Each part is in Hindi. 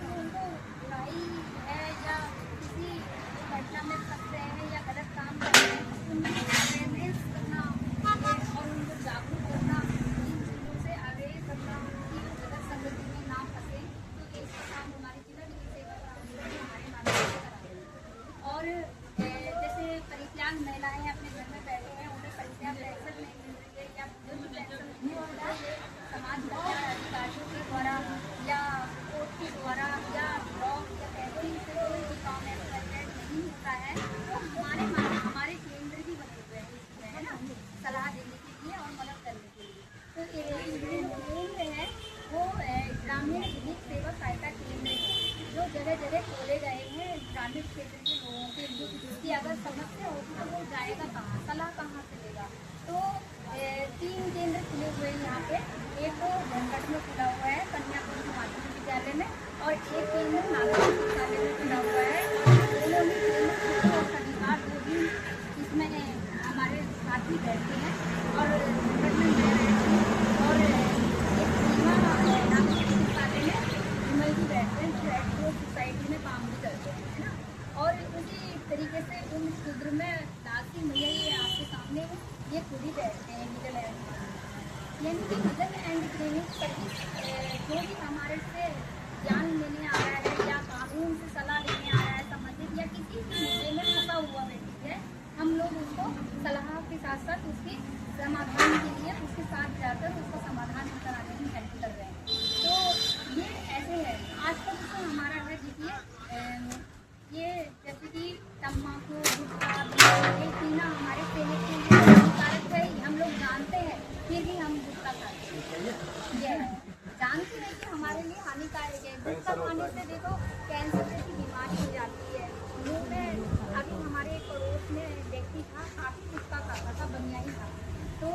तो उनको बुराई है या किसी घटना में फंस रहे हैं या गलत काम कर रहे हैं, उनको अवेयरनेस करना और उनको जागरूक करना, इन चीज़ों से अवेयर करना कि वो गलत संगति में ना फंसे। तो ये इसका काम हमारी जिला विधि सेवा प्राधिकरण हमारे माध्यम से करा रहे हैं। और जैसे परित्याग महिलाएं अपने घर में बैठे हैं, उन्हें परित्याग पेंशन नहीं मिल रही है या बुजुर्ग पेंशन नहीं मिल रहा है, समाज कल्याण अधिकारियों के द्वारा या कोर्ट के द्वारा या ब्लॉक या तहसील से कोई भी काम एम्प्लॉयमेंट नहीं होता है, तो हमारे केंद्र भी बने हुए हैं इसमें, है ना, सलाह देने के लिए और मदद करने के लिए। तो ये केंद्र है वो ग्रामीण विधिक सेवा सहायता केंद्र है जो जगह जगह खोले गए हैं ग्रामीण क्षेत्र के लोगों के लिए कि अगर समस्या होगी तो वो जाएगा कहाँ, सलाह कहाँ से लेगा। तो 3 केंद्र खुले हुए हैं यहाँ पे। एक तो धनगढ़ में खुला हुआ है कन्याकुमारी माध्यमिक विद्यालय में, और एक केंद्र नागरिक विद्यालय में खुला हुआ है। दोनों ही केंद्र और शनिवार को भी इसमें हमारे साथी बैठते हैं और धनगढ़ में मैं बैठती हूँ और एक सीमा नागरिक विद्यालय में विमल भी बैठते हैं, जो रेड क्रॉस सोसाइटी में काम भी करते हैं, है ना। और उसी तरीके से उन क्षुद्र में दासी मैया ये आपके सामने ये खुद ही बैठते हैं लीगल एंड, यानी कि लीगल एंड क्लिनिक सर्विस जो भी हमारे से ज्ञान लेने आ रहा है या कानून से सलाह लेने आ रहा है संबंधित या किसी भी मुद्दे में फंसा हुआ व्यक्ति है, हम लोग उसको सलाह के साथ साथ उसके समाधान के लिए उसके साथ जाकर उसका समाधान कराने में हेल्प कर रहे हैं। तो ये ऐसे है। आजकल तो हमारा है देखिए, ये जैसे कि तम्बाकू, गुटखा, ये पीना हमारे सेहत के लिए हानिकारक है, हम लोग जानते हैं, फिर भी हम गुटखा खाते हैं। ये जानते हैं कि हमारे लिए हानिकारक है। गुटखा खाने से देखो कैंसर जैसी बीमारी हो जाती है। मुँह में अभी हमारे एक पड़ोस में व्यक्ति था, काफ़ी गुटखा खाता था, बनियाई था, तो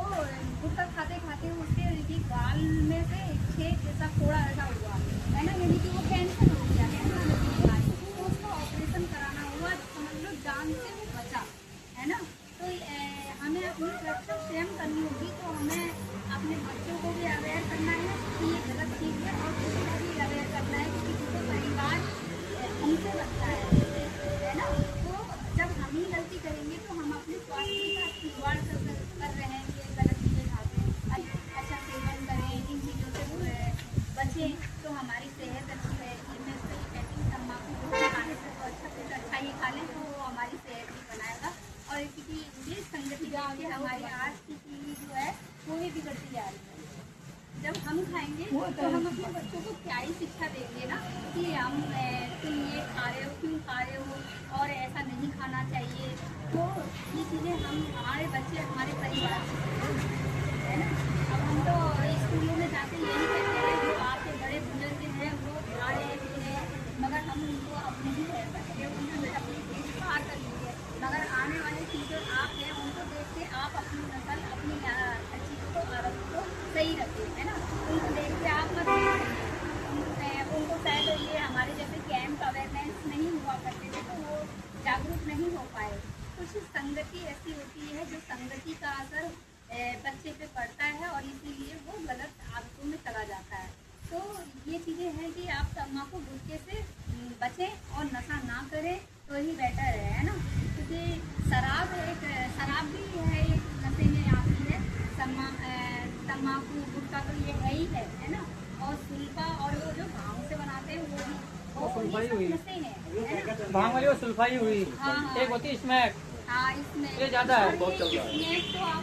गुटखा खाते खाते उसके गाल में से छेद जैसा फोड़ा ऐसा हुआ, है ना, यानी कि वो कैंसर हो गया, कैंसर जैसी बीमारी, तो उसको ऑपरेशन कराना हुआ, समझ लो जान से वो बचा, है ना। तो हमें अपनी सुरक्षा स्वयं करनी होगी, तो हमें अपने बच्चों को भी अवेयर करना है कि ये गलत चीज़ है और खुद को भी अवेयर करना है कि पूरे परिवार हमसे लगता है ना। तो जब हम ही गलती करेंगे तो हम अपने स्वास्थ्य के साथ खिलवाड़ कर रहे हैं, ये गलत चीज़ें खाते हैं, अच्छा सेवन करें, इन चीज़ों से बचें तो हमारी सेहत अच्छी रहेगी। मैं तो ये कहती हूँ तम्बाकू खाने से तो अच्छा कुछ अच्छा ही खा लें तो वो हमारी सेहत भी बनाएगा। और क्योंकि ये संगति के हमारी आज की पीढ़ी जो है वो भी बिगड़ती जा रही है। जब हम खाएंगे तो हम अपने बच्चों को क्या ही शिक्षा देंगे ना कि हम तुम ये खा रहे हो, क्यों खा रहे हो और ऐसा नहीं खाना चाहिए। तो ये चीज़ें हमारे बच्चे हमारे परिवार से, है ना। अब हम तो स्कूलों में जाके यही कहते हैं जो आपके बड़े बुजुर्ग हैं वो खा रहे हैं, मगर हम उनको अब नहीं कह सकते, उन्होंने अपनी चीज़ पार कर ली है। मगर आने वाले फ्यूचर आप हैं, उनको देख के आप अपनी नस्ल अपनी चीज़ों को आदत को सही रखें, है ना। उनको देख के आप मत उनको शायद ये हमारे जैसे कैंप अवेयरनेस नहीं हुआ करते थे तो वो जागरूक नहीं हो पाए। कुछ संगति ऐसी होती है जो संगति का असर बच्चे पे पड़ता है और इसीलिए वो गलत आदतों में चला जाता है। तो ये चीज़ें हैं कि आप तम्बाकू गुटखे से बचें और नशा ना करें तो ही बेटर है ना। क्योंकि शराब भी है एक नशे में आती है, तम्बाकू गुटखा तो ये है ही है ना। और सुल्फा और वो जो भांग से बनाते हैं वो नशे हैं, भांग वाली वो सुल्फाई हुई। हाँ, एक होती है स्मैक, हाँ इसमें ये ज़्यादा है, बहुत चल रहा है,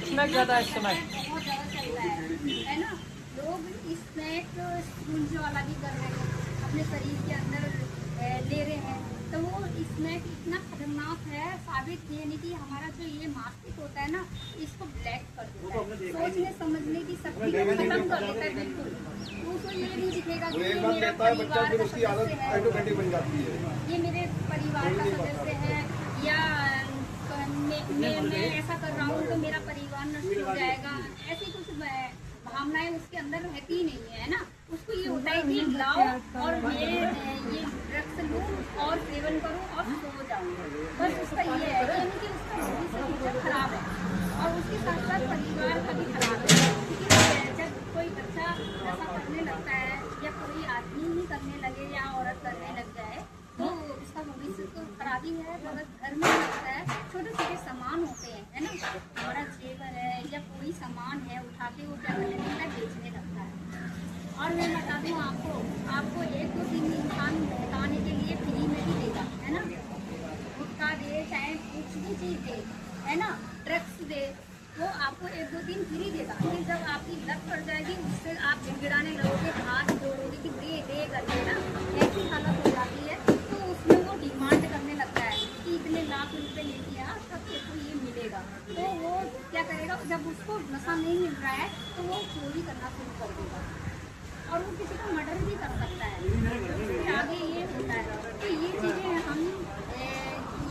स्मैक ज़्यादा है इस समय, बहुत ज़्यादा चल रहा है ना। लोग स्नैक स्पूंज वाला भी कर रहे हैं, अपने शरीर के अंदर ले रहे हैं, तो वो स्नैक इतना खतरनाक है साबित, यानी कि हमारा जो ये मास्टिक होता है ना इसको ब्लैक कर देता है, सोचने समझने की शक्ति को खत्म कर देता है बिल्कुल। तो उसको ये नहीं दिखेगा कि ये मेरा परिवार का सदस्य है, ये मेरे परिवार का सदस्य है, या मैं ऐसा कर रहा हूँ तो मेरा परिवार नष्ट हो जाएगा, ऐसी कुछ भावनाएं उसके अंदर रहती ही नहीं है ना। उसको ये होता है कि लाओ और मैं ये ड्रग्स लूँ और सेवन करूँ और सो जाऊँ, बस उसका ये है, यानी कि उसका भविष्य खराब है और उसके साथ साथ परिवार का भी खराब है। क्योंकि जब कोई बच्चा ऐसा करने लगता है या कोई आदमी ही करने लगे या औरत करने होती है, बहुत घर में लगता है, छोटे छोटे सामान होते हैं, है ना, हमारा जेवर है या कोई सामान है, उठा के वो क्या करने लगता है, बेचने लगता है। और मैं बता दूँ आपको 1-2-3 इंसान बताने के लिए फ्री में भी देगा, है ना, गुटखा दे चाहे कुछ भी चीज़ दे, है ना, ड्रग्स दे, वो आपको 1-2 दिन फ्री देगा। फिर जब आपकी लत पड़ जाएगी उससे आप गिड़गिड़ाने लगोगे, हाथ जोड़ोगे कि दे करके ना, ऐसी हालत हो जाती है। तो उसमें वो डिमांड करने लगता है कि इतने लाख रुपए लेके आ तब तेरे को ये मिलेगा। तो वो क्या करेगा, जब उसको नशा नहीं मिल रहा है तो वो चोरी करना शुरू कर देगा और वो किसी का मर्डर भी कर सकता है। फिर आगे ये होता है। तो ये चीज़ें हम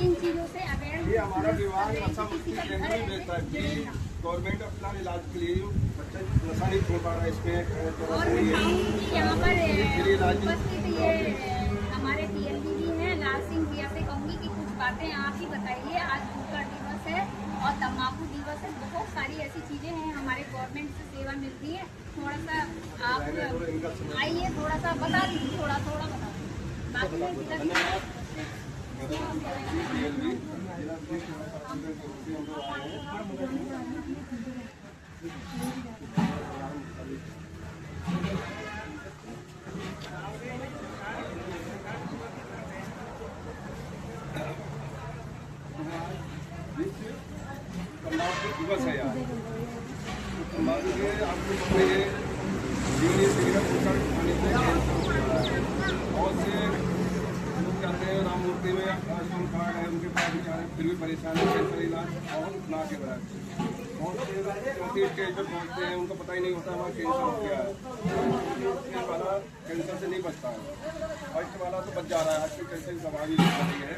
इन चीज़ों से अवेयर, ये हमारा विभाग नशा मुक्ति केंद्र भी देता है कि गवर्नमेंट अपना इलाज के लिए बच्चा नशा नहीं छोड़ पा रहा है इसमें। और यहाँ पर उपस्थित ये हमारे TLB भी हैं, लाल सिंह भैया से कहूँगी कि कुछ बातें आप ही बताइए। आज धूकर दिवस है और तम्बाकू दिवस है, बहुत सारी ऐसी चीज़ें हैं, हमारे गवर्नमेंट से सेवा मिलती है। थोड़ा सा आप आइए, थोड़ा सा बता दीजिए, थोड़ा बता दीजिए। बाकी मैं तम्बाकू दिवस है यार, तम्बाकू के आपको बताइए बीड़ी सिगरेट खाने से बहुत से लोग जाते हैं राम मूर्ति में, आश्रम कार्ड है उनके पास बेचारे फिर भी परेशान है, कैंसर इलाज बहुत ना के बराबर। बहुत से चौथी स्टेज पर पहुँचते हैं, उनको पता ही नहीं होता हमारा कैंसर हो गया है। वाला कैंसर से नहीं बचता है, फर्स्ट वाला तो बच जा रहा है। आजकल कैंसर की दवा भी चल रही है।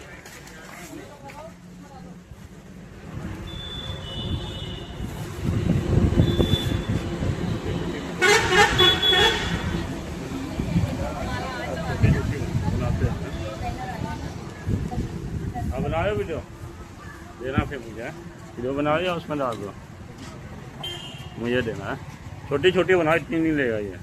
अब बनाओ वीडियो देना, फिर मुझे वीडियो बनाओ या उसमें डाल दो, मुझे देना है। छोटी छोटी बनाओ, इतनी नहीं लेगा ये।